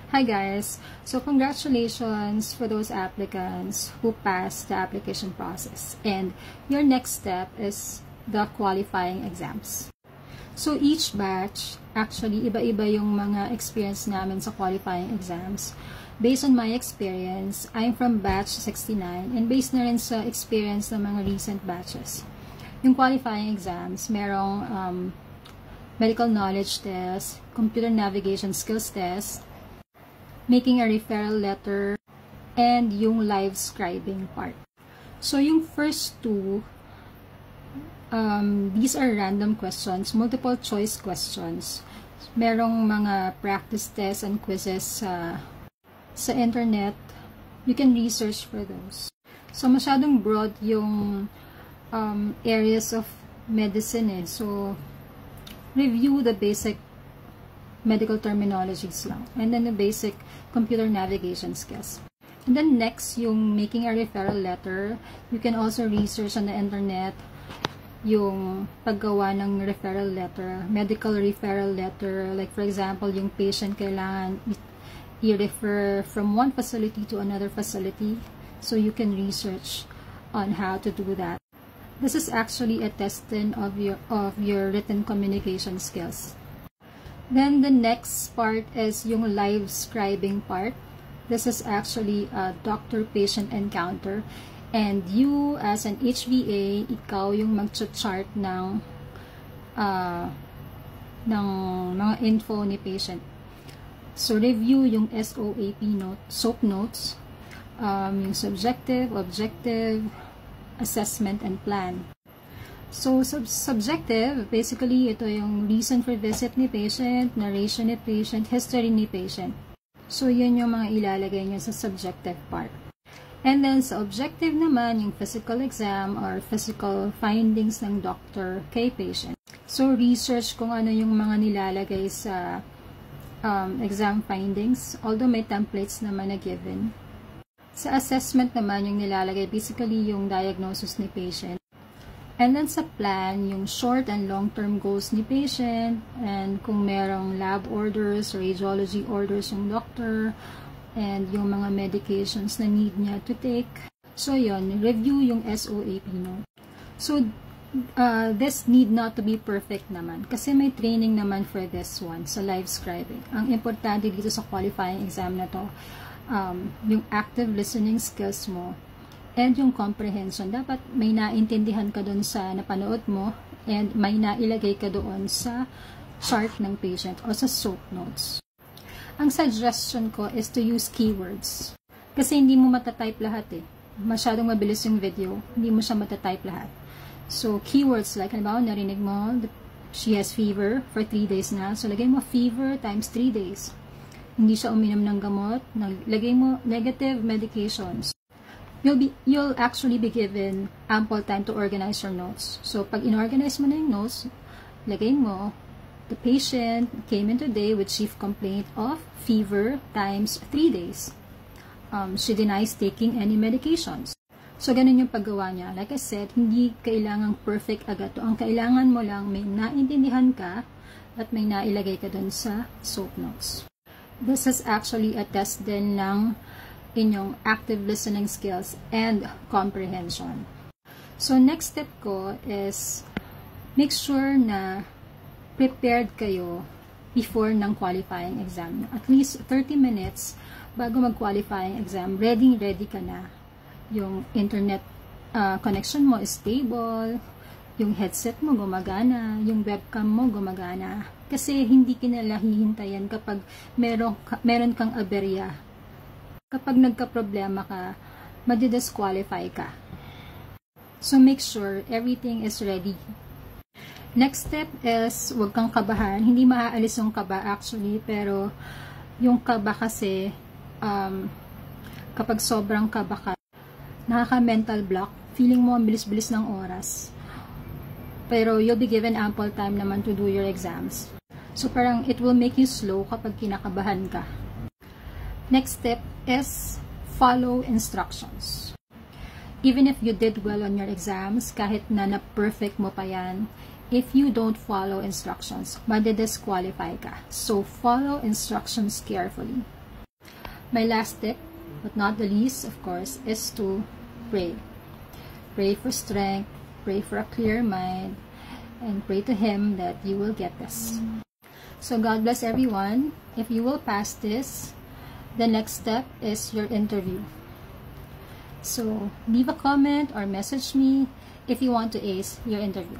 Hi guys! So congratulations for those applicants who passed the application process. And your next step is the qualifying exams. So each batch, actually iba-iba yung mga experience namin sa qualifying exams. Based on my experience, I'm from batch 69 and based na rin sa experience ng mga recent batches. Yung qualifying exams, merong medical knowledge test, computer navigation skills test, making a referral letter, and yung live scribing part. So, yung first two, these are random questions, multiple choice questions. Merong mga practice tests and quizzes sa internet. You can research for those. So, masyadong broad yung areas of medicine eh. So, review the basic medical terminologies lang. And then the basic computer navigation skills. And then next, yung making a referral letter. You can also research on the internet yung paggawa ng referral letter, medical referral letter. Like for example, yung patient kailangan i-refer from one facility to another facility. So you can research on how to do that. This is actually a testing of your written communication skills. Then the next part is yung live scribing part. This is actually a doctor-patient encounter. And you, as an HVA, ikaw yung mag-chart ng mga info ni patient. So, review yung SOAP notes, yung subjective, objective, assessment, and plan. So, subjective, basically, ito yung reason for visit ni patient, narration ni patient, history ni patient. So, yun yung mga ilalagay nyo sa subjective part. And then, sa objective naman, yung physical exam or physical findings ng doctor kay patient. So, research kung ano yung mga nilalagay sa exam findings, although may templates naman na given. Sa assessment naman, yung nilalagay, basically yung diagnosis ni patient. And then sa plan, yung short and long-term goals ni patient, and kung merong lab orders, radiology orders yung doctor, and yung mga medications na need niya to take. So yun, review yung SOAP note. So, this need not to be perfect naman, kasi may training naman for this one, sa live scribing. Ang importante dito sa qualifying exam na to, yung active listening skills mo, and yung comprehension. Dapat may naintindihan ka doon sa napanood mo and may nailagay ka doon sa chart ng patient o sa SOAP notes. Ang suggestion ko is to use keywords. Kasi hindi mo matatype lahat eh. Masyadong mabilis yung video. Hindi mo siya matatype lahat. So, keywords like, halimbawa, narinig mo, she has fever for 3 days na. So, lagay mo fever times 3 days. Hindi siya uminom ng gamot. Lagay mo negative medications. You'll actually be given ample time to organize your notes. So, pag inorganize mo na yung notes, lagay mo, the patient came in today with chief complaint of fever times 3 days. She denies taking any medications. So, ganun yung paggawa niya. Like I said, hindi kailangang perfect agad to. Ang kailangan mo lang, may naintindihan ka at may nailagay ka dun sa SOAP notes. This is actually a test din ng inyong active listening skills and comprehension. So, next step ko is make sure na prepared kayo before ng qualifying exam. At least 30 minutes bago mag-qualifying exam, ready ka na. Yung internet connection mo is stable, yung headset mo gumagana, yung webcam mo gumagana. Kasi hindi kinala hihintayan kapag meron kang aberya. Kapag nagka-problema ka, madi-disqualify ka. So, make sure everything is ready. Next step is, huwag kang kabahan. Hindi maaalis yung kaba actually, pero yung kaba kasi, kapag sobrang kaba ka, nakaka-mental block, feeling mo ang bilis-bilis ng oras. Pero you'll be given ample time naman to do your exams. So, parang it will make you slow kapag kinakabahan ka. Next step is follow instructions. Even if you did well on your exams, kahit na perfect mo pa yan, if you don't follow instructions, madi-disqualify ka. So, follow instructions carefully. My last tip, but not the least, of course, is to pray. Pray for strength, pray for a clear mind, and pray to Him that you will get this. So God bless everyone. If you will pass this, the next step is your interview. So leave a comment or message me if you want to ace your interview.